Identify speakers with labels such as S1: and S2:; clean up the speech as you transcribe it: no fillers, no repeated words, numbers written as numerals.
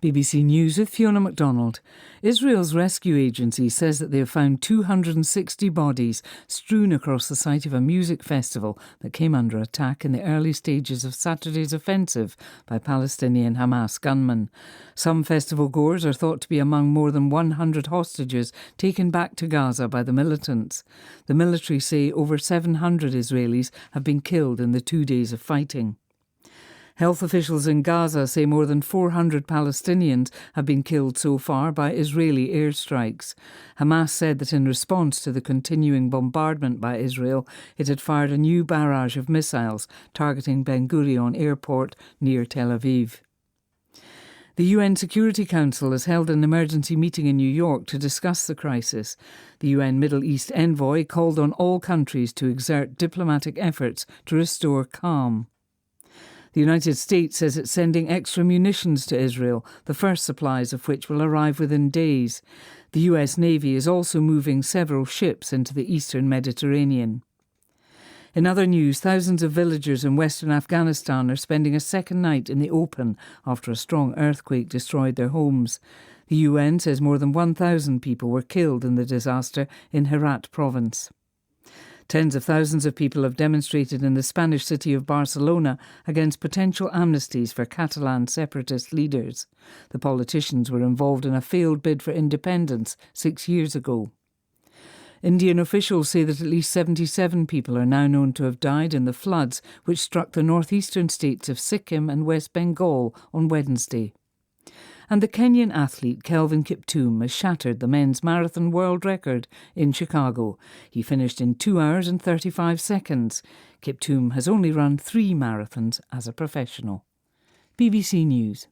S1: BBC News with Fiona MacDonald. Israel's rescue agency says that they have found 260 bodies strewn across the site of a music festival that came under attack in the early stages of Saturday's offensive by Palestinian Hamas gunmen. Some festival goers are thought to be among more than 100 hostages taken back to Gaza by the militants. The military say over 700 Israelis have been killed in the 2 days of fighting. Health officials in Gaza say more than 400 Palestinians have been killed so far by Israeli airstrikes. Hamas said that in response to the continuing bombardment by Israel, it had fired a new barrage of missiles targeting Ben Gurion Airport near Tel Aviv. The UN Security Council has held an emergency meeting in New York to discuss the crisis. The UN Middle East envoy called on all countries to exert diplomatic efforts to restore calm. The United States says it's sending extra munitions to Israel, the first supplies of which will arrive within days. The US Navy is also moving several ships into the eastern Mediterranean. In other news, thousands of villagers in western Afghanistan are spending a second night in the open after a strong earthquake destroyed their homes. The UN says more than 1,000 people were killed in the disaster in Herat province. Tens of thousands of people have demonstrated in the Spanish city of Barcelona against potential amnesties for Catalan separatist leaders. The politicians were involved in a failed bid for independence 6 years ago. Indian officials say that at least 77 people are now known to have died in the floods which struck the northeastern states of Sikkim and West Bengal on Wednesday. And the Kenyan athlete Kelvin Kiptum has shattered the men's marathon world record in Chicago. He finished in 2 hours and 35 seconds. Kiptum has only run 3 marathons as a professional. BBC News.